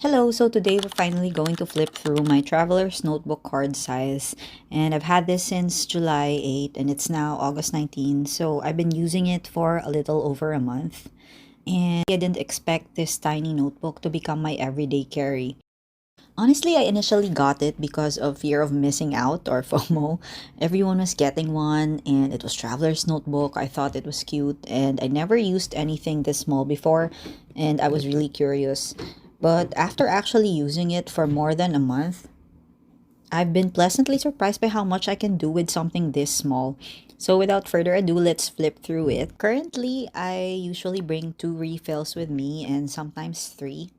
Hello, so today we're finally going to flip through my traveler's notebook card size. And I've had this since July 8 and it's now August 19. So I've been using it for a little over a month. And I didn't expect this tiny notebook to become my everyday carry. Honestly, I initially got it because of fear of missing out or FOMO. Everyone was getting one and it was traveler's notebook. I thought it was cute and I never used anything this small before and I was really curious. But after actually using it for more than a month, I've been pleasantly surprised by how much I can do with something this small. So without further ado, let's flip through it. Currently, I usually bring two refills with me and sometimes three.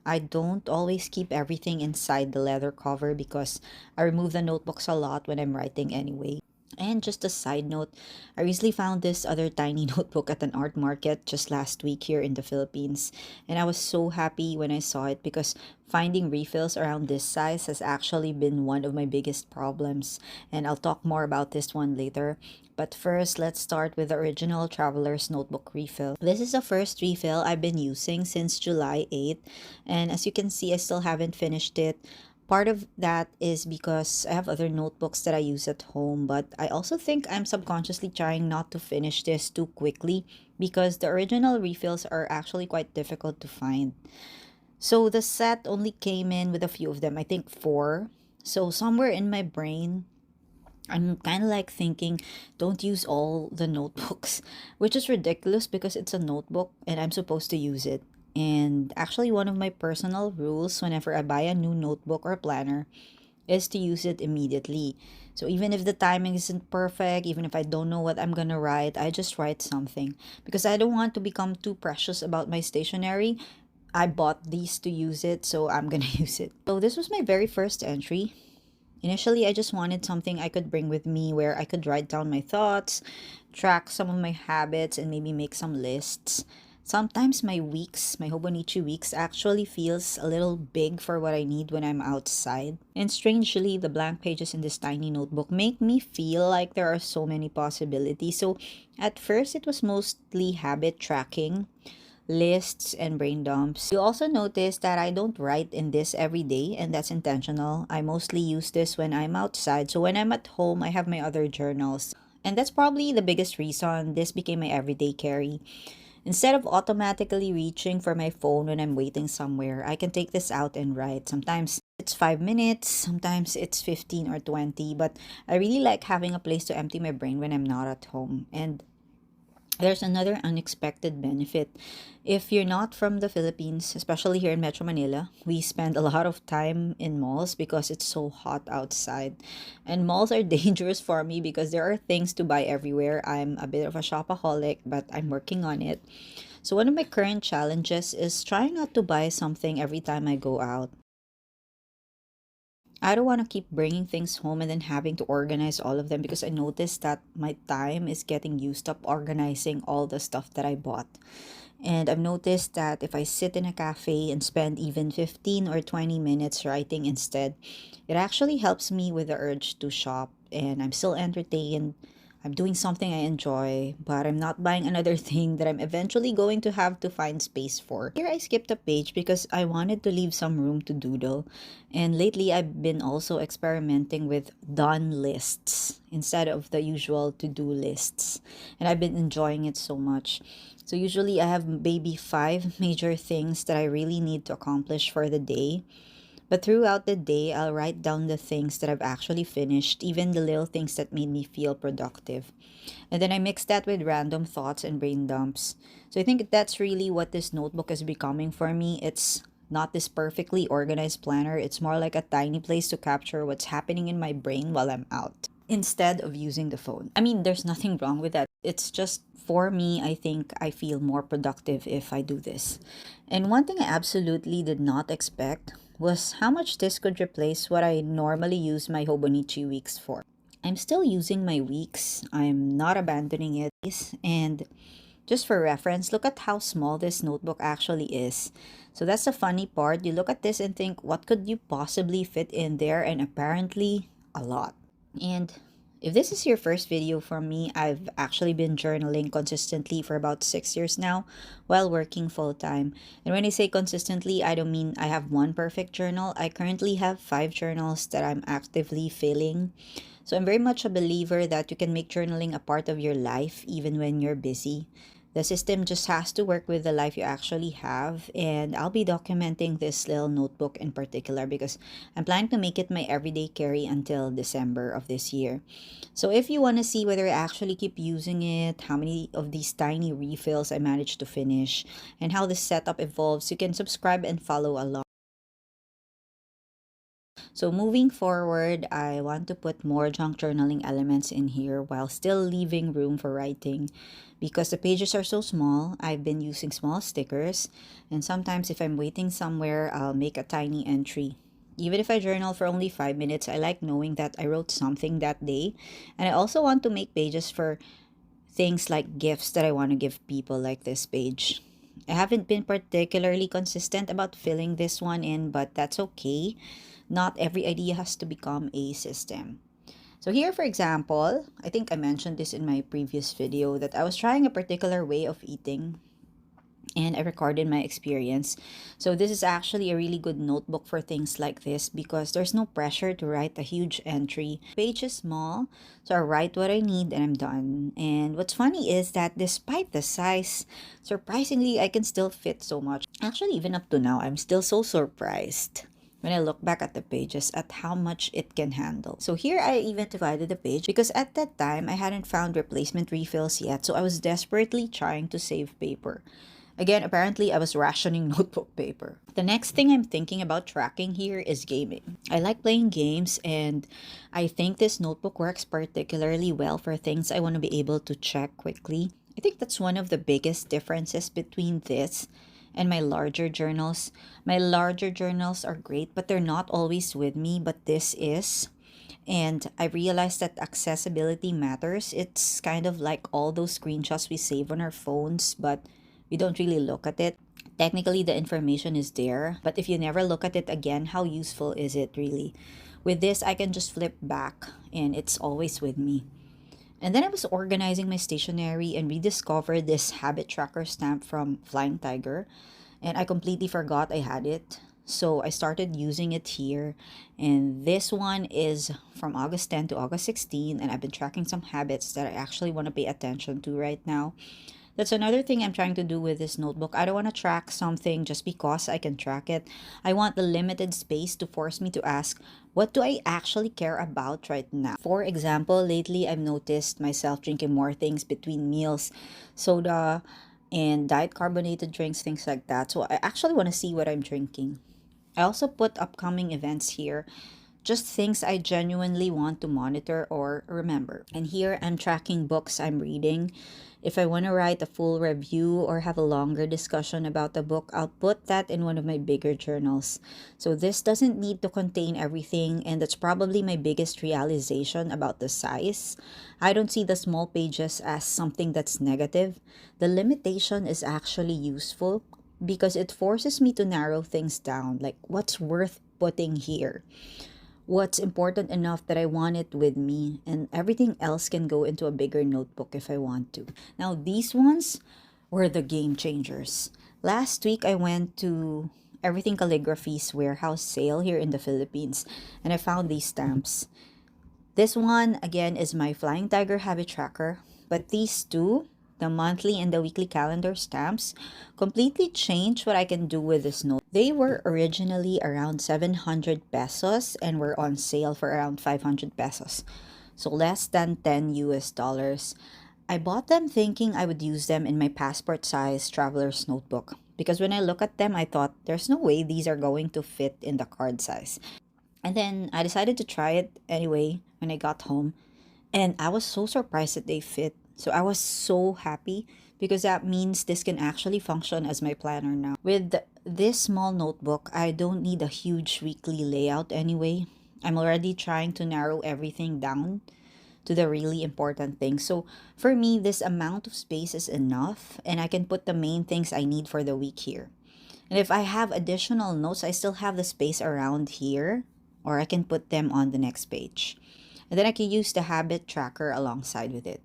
I don't always keep everything inside the leather cover because I remove the notebooks a lot when I'm writing anyway. And just a side note, I recently found this other tiny notebook at an art market just last week here in the Philippines. And I was so happy when I saw it because finding refills around this size has actually been one of my biggest problems. And I'll talk more about this one later. But first, let's start with the original Traveler's Notebook refill. This is the first refill I've been using since July 8th. And as you can see, I still haven't finished it. Part of that is because I have other notebooks that I use at home, but I also think I'm subconsciously trying not to finish this too quickly because the original refills are actually quite difficult to find. So the set only came in with a few of them, I think four. So somewhere in my brain, I'm kind of like thinking, don't use all the notebooks, which is ridiculous because it's a notebook and I'm supposed to use it. And actually, one of my personal rules whenever I buy a new notebook or planner is to use it immediately. So even if the timing isn't perfect, even if I don't know what I'm gonna write, I just write something because I don't want to become too precious about my stationery. I bought these to use it, so I'm gonna use it. So this was my very first entry. Initially, I just wanted something I could bring with me where I could write down my thoughts, track some of my habits, and maybe make some lists. Sometimes my weeks, my Hobonichi weeks, actually feels a little big for what I need when I'm outside. And strangely, the blank pages in this tiny notebook make me feel like there are so many possibilities. So at first, it was mostly habit tracking, lists, and brain dumps. You also notice that I don't write in this every day, and that's intentional. I mostly use this when I'm outside. So when I'm at home, I have my other journals. And that's probably the biggest reason this became my everyday carry. Instead of automatically reaching for my phone when I'm waiting somewhere, I can take this out and write. Sometimes it's 5 minutes, sometimes it's 15 or 20, but I really like having a place to empty my brain when I'm not at home. And there's another unexpected benefit. If you're not from the Philippines, especially here in Metro Manila, we spend a lot of time in malls because it's so hot outside. And malls are dangerous for me because there are things to buy everywhere. I'm a bit of a shopaholic, but I'm working on it. So, one of my current challenges is trying not to buy something every time I go out. I don't want to keep bringing things home and then having to organize all of them because I noticed that my time is getting used up organizing all the stuff that I bought. And I've noticed that if I sit in a cafe and spend even 15 or 20 minutes writing instead, it actually helps me with the urge to shop and I'm still entertained. I'm doing something I enjoy, but I'm not buying another thing that I'm eventually going to have to find space for. Here I skipped a page because I wanted to leave some room to doodle. And lately I've been also experimenting with done lists instead of the usual to-do lists. And I've been enjoying it so much. So usually I have maybe five major things that I really need to accomplish for the day. But throughout the day, I'll write down the things that I've actually finished, even the little things that made me feel productive. And then I mix that with random thoughts and brain dumps. So I think that's really what this notebook is becoming for me. It's not this perfectly organized planner, it's more like a tiny place to capture what's happening in my brain while I'm out instead of using the phone. I mean, there's nothing wrong with that. It's just for me, I think I feel more productive if I do this. And one thing I absolutely did not expect was how much this could replace what I normally use my Hobonichi weeks for. I'm still using my weeks, I'm not abandoning it, and just for reference, look at how small this notebook actually is. So that's the funny part. You look at this and think, what could you possibly fit in there? And apparently, a lot. And If this is your first video from me, I've actually been journaling consistently for about 6 years now while working full time. And when I say consistently, I don't mean I have one perfect journal. I currently have 5 journals that I'm actively filling. So I'm very much a believer that you can make journaling a part of your life even when you're busy. The system just has to work with the life you actually have. And I'll be documenting this little notebook in particular because I'm planning to make it my everyday carry until December of this year. So if you want to see whether I actually keep using it, how many of these tiny refills I managed to finish, and how this setup evolves, you can subscribe and follow along. So moving forward, I want to put more junk journaling elements in here while still leaving room for writing. Because the pages are so small, I've been using small stickers, and sometimes if I'm waiting somewhere, I'll make a tiny entry. Even if I journal for only 5 minutes, I like knowing that I wrote something that day. And I also want to make pages for things like gifts that I want to give people, like this page. I haven't been particularly consistent about filling this one in, but that's okay. Not every idea has to become a system. So here, for example, I think I mentioned this in my previous video that I was trying a particular way of eating and I recorded my experience. So this is actually a really good notebook for things like this because there's no pressure to write a huge entry. Page is small, so I write what I need and I'm done. And what's funny is that despite the size, surprisingly, I can still fit so much. Actually, even up to now, I'm still so surprised when I look back at the pages at how much it can handle. So here I even divided the page because at that time I hadn't found replacement refills yet, so I was desperately trying to save paper. Again, apparently I was rationing notebook paper. The next thing I'm thinking about tracking here is gaming. I like playing games and I think this notebook works particularly well for things I want to be able to check quickly. I think that's one of the biggest differences between this and my larger journals. My larger journals are great, but they're not always with me, but this is. And I realized that accessibility matters. It's kind of like all those screenshots we save on our phones, but we don't really look at it. Technically, the information is there, but if you never look at it again, how useful is it really? With this, I can just flip back and it's always with me. And then I was organizing my stationery and rediscovered this habit tracker stamp from Flying Tiger. And I completely forgot I had it. So I started using it here. And this one is from August 10 to August 16. And I've been tracking some habits that I actually want to pay attention to right now. That's another thing I'm trying to do with this notebook. I don't want to track something just because I can track it. I want the limited space to force me to ask, what do I actually care about right now? For example, lately I've noticed myself drinking more things between meals, soda and diet carbonated drinks, things like that. So I actually want to see what I'm drinking. I also put upcoming events here, just things I genuinely want to monitor or remember. And here I'm tracking books I'm reading. If I want to write a full review or have a longer discussion about the book, I'll put that in one of my bigger journals. So this doesn't need to contain everything, and that's probably my biggest realization about the size. I don't see the small pages as something that's negative. The limitation is actually useful because it forces me to narrow things down, like what's worth putting here, what's important enough that I want it with me, and everything else can go into a bigger notebook if I want to. Now, these ones were the game changers. Last week, I went to Everything Calligraphy's warehouse sale here in the Philippines, and I found these stamps. This one, again, is my Flying Tiger habit tracker, but these two, the monthly and the weekly calendar stamps, completely changed what I can do with this note. They were originally around 700 pesos and were on sale for around 500 pesos. So less than 10 US dollars. I bought them thinking I would use them in my passport size traveler's notebook. Because when I look at them, I thought there's no way these are going to fit in the card size. And then I decided to try it anyway when I got home. And I was so surprised that they fit. So I was so happy because that means this can actually function as my planner now. With this small notebook, I don't need a huge weekly layout anyway. I'm already trying to narrow everything down to the really important things. So for me, this amount of space is enough and I can put the main things I need for the week here. And if I have additional notes, I still have the space around here or I can put them on the next page. And then I can use the habit tracker alongside with it.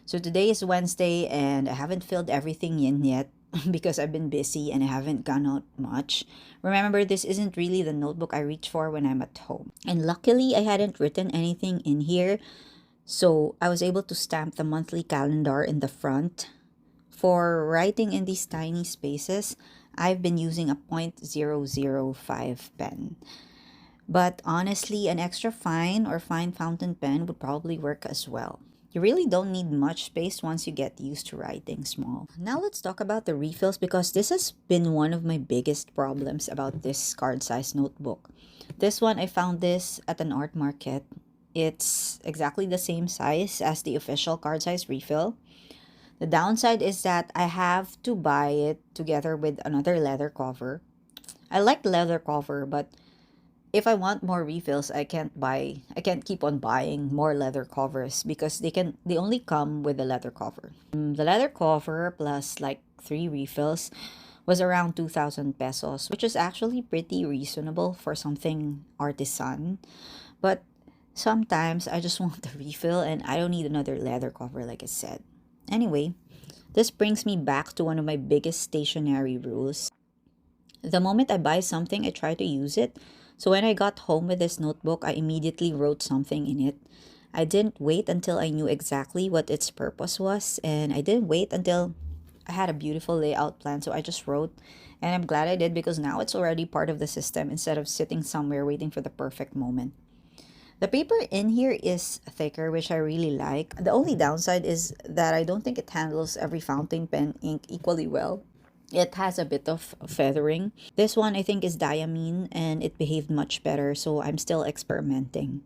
So today is Wednesday and I haven't filled everything in yet because I've been busy and I haven't gone out much. Remember, this isn't really the notebook I reach for when I'm at home. And luckily, I hadn't written anything in here, so I was able to stamp the monthly calendar in the front. For writing in these tiny spaces, I've been using a .005 pen. But honestly, an extra fine or fine fountain pen would probably work as well. You really don't need much space once you get used to writing small. Now let's talk about the refills because this has been one of my biggest problems about this card size notebook. This one, I found this at an art market. It's exactly the same size as the official card size refill. The downside is that I have to buy it together with another leather cover. I like the leather cover, but if I want more refills, I can't keep on buying more leather covers because they only come with the leather cover. The leather cover plus like 3 refills was around 2,000 pesos, which is actually pretty reasonable for something artisan. But sometimes I just want the refill and I don't need another leather cover like I said. Anyway, this brings me back to one of my biggest stationery rules. The moment I buy something, I try to use it. So when I got home with this notebook, I immediately wrote something in it. I didn't wait until I knew exactly what its purpose was, and I didn't wait until I had a beautiful layout plan, so I just wrote. And I'm glad I did because now it's already part of the system instead of sitting somewhere waiting for the perfect moment. The paper in here is thicker, which I really like. The only downside is that I don't think it handles every fountain pen ink equally well. It has a bit of feathering. This one I think is diamine and it behaved much better, so I'm still experimenting.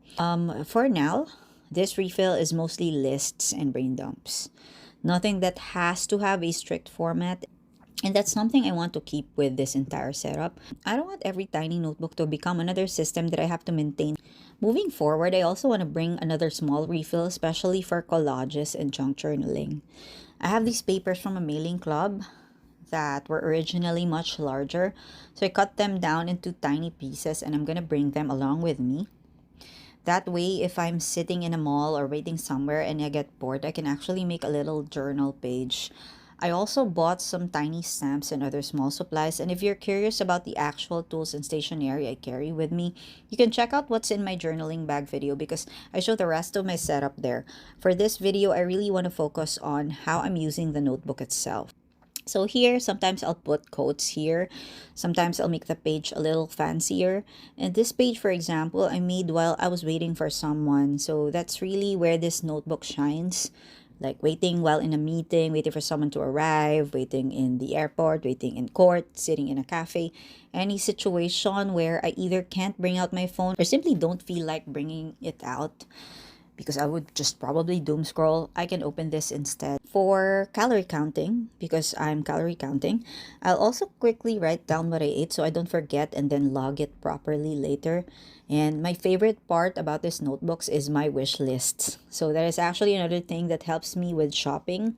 For now, this refill is mostly lists and brain dumps. Nothing that has to have a strict format. And that's something I want to keep with this entire setup. I don't want every tiny notebook to become another system that I have to maintain. Moving forward, I also want to bring another small refill, especially for collages and junk journaling. I have these papers from a mailing club that were originally much larger, so I cut them down into tiny pieces and I'm gonna bring them along with me. That way, if I'm sitting in a mall or waiting somewhere and I get bored, I can actually make a little journal page. I also bought some tiny stamps and other small supplies, and if you're curious about the actual tools and stationery I carry with me, you can check out what's in my journaling bag video because I show the rest of my setup there. For this video, I really want to focus on how I'm using the notebook itself. So here, sometimes I'll put quotes here. Sometimes I'll make the page a little fancier. And this page, for example, I made while I was waiting for someone. So that's really where this notebook shines. Like waiting while in a meeting, waiting for someone to arrive, waiting in the airport, waiting in court, sitting in a cafe. Any situation where I either can't bring out my phone or simply don't feel like bringing it out because I would just probably doom scroll, I can open this instead. For calorie counting, because I'm calorie counting, I'll also quickly write down what I ate so I don't forget and then log it properly later. And my favorite part about this notebooks is my wish lists. So that is actually another thing that helps me with shopping.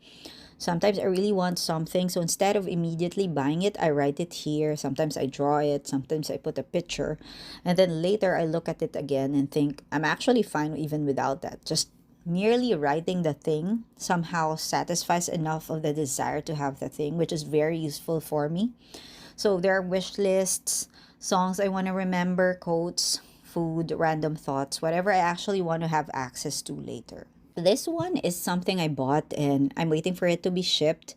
Sometimes I really want something, so instead of immediately buying it, I write it here. Sometimes I draw it, sometimes I put a picture, and then later I look at it again and think, I'm actually fine even without that. Just merely writing the thing somehow satisfies enough of the desire to have the thing, which is very useful for me. So there are wish lists, songs I want to remember, quotes, food, random thoughts, whatever I actually want to have access to later. This one is something I bought and I'm waiting for it to be shipped.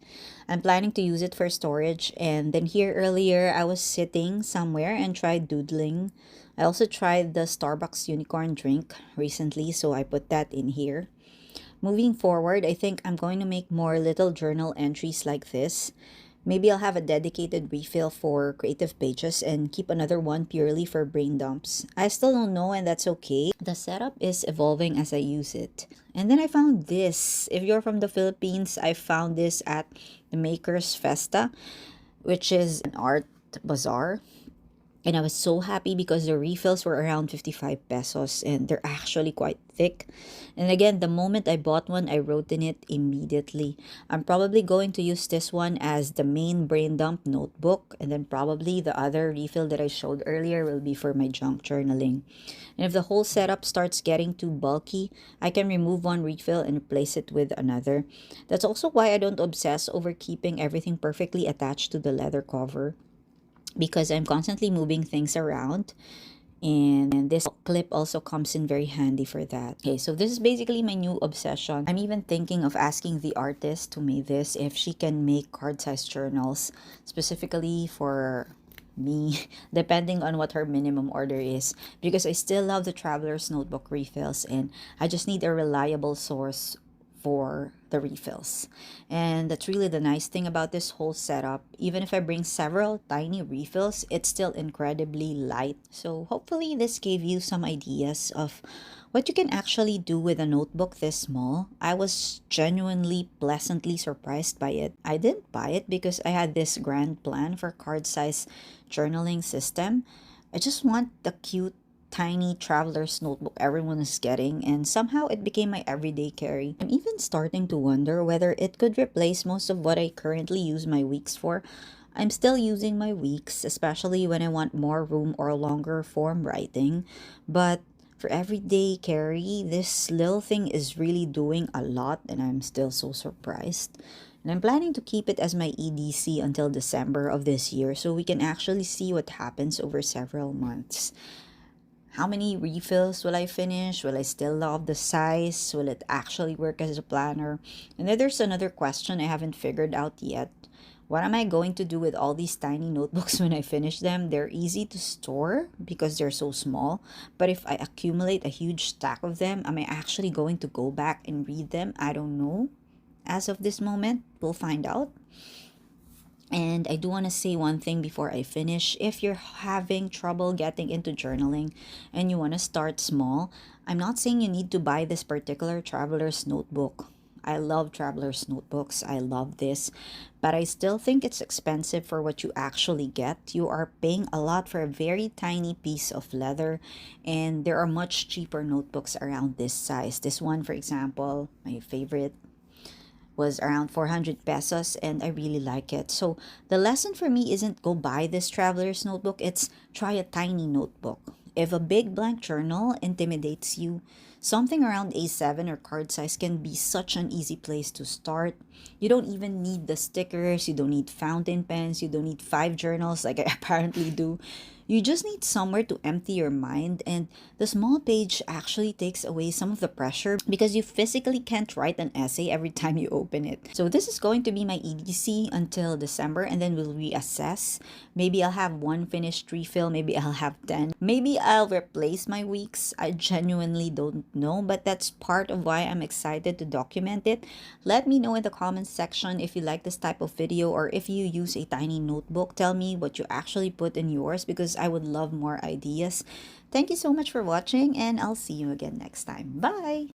I'm planning to use it for storage. And then here earlier, I was sitting somewhere and tried doodling. I also tried the Starbucks unicorn drink recently, so I put that in here. Moving forward, I think I'm going to make more little journal entries like this. Maybe I'll have a dedicated refill for creative pages and keep another one purely for brain dumps. I still don't know and that's okay. The setup is evolving as I use it. And then I found this. If you're from the Philippines, I found this at the Makers Festa, which is an art bazaar. And I was so happy because the refills were around 55 pesos and they're actually quite thick. And again, the moment I bought one, I wrote in it immediately. I'm probably going to use this one as the main brain dump notebook, and then probably the other refill that I showed earlier will be for my junk journaling. And if the whole setup starts getting too bulky, I can remove one refill and replace it with another. That's also why I don't obsess over keeping everything perfectly attached to the leather cover, because I'm constantly moving things around, and this clip also comes in very handy for that. Okay, so this is basically my new obsession. I'm even thinking of asking the artist who made this if she can make card-sized journals specifically for me, depending on what her minimum order is, because I still love the traveler's notebook refills and I just need a reliable source for the refills. And that's really the nice thing about this whole setup. Even if I bring several tiny refills, it's still incredibly light. So hopefully this gave you some ideas of what you can actually do with a notebook this small. I was genuinely pleasantly surprised by it. I didn't buy it because I had this grand plan for card size journaling system. I just want the cute tiny traveler's notebook everyone is getting, and somehow it became my everyday carry. I'm even starting to wonder whether it could replace most of what I currently use my weeks for. I'm still using my weeks, especially when I want more room or longer form writing, but for everyday carry, this little thing is really doing a lot, and I'm still so surprised. And I'm planning to keep it as my EDC until December of this year so we can actually see what happens over several months. How many refills will I finish? Will I still love the size? Will it actually work as a planner? And then there's another question I haven't figured out yet. What am I going to do with all these tiny notebooks when I finish them? They're easy to store because they're so small. But if I accumulate a huge stack of them, am I actually going to go back and read them? I don't know. As of this moment, we'll find out. And I do want to say one thing before I finish. If you're having trouble getting into journaling and you want to start small, I'm not saying you need to buy this particular traveler's notebook. I love traveler's notebooks. I love this. But I still think it's expensive for what you actually get. You are paying a lot for a very tiny piece of leather, and there are much cheaper notebooks around this size. This one, for example, my favorite, was around 400 pesos, and I really like it. So the lesson for me isn't go buy this traveler's notebook, it's try a tiny notebook. If a big blank journal intimidates you, something around A7 or card size can be such an easy place to start. You don't even need the stickers, you don't need fountain pens, you don't need 5 journals like I apparently do. You just need somewhere to empty your mind, and the small page actually takes away some of the pressure because you physically can't write an essay every time you open it. So this is going to be my EDC until December, and then we'll reassess. Maybe I'll have one finished refill, maybe I'll have 10. Maybe I'll replace my weeks. I genuinely don't know, but that's part of why I'm excited to document it. Let me know in the comments section if you like this type of video or if you use a tiny notebook. Tell me what you actually put in yours because I would love more ideas. Thank you so much for watching, and I'll see you again next time. Bye!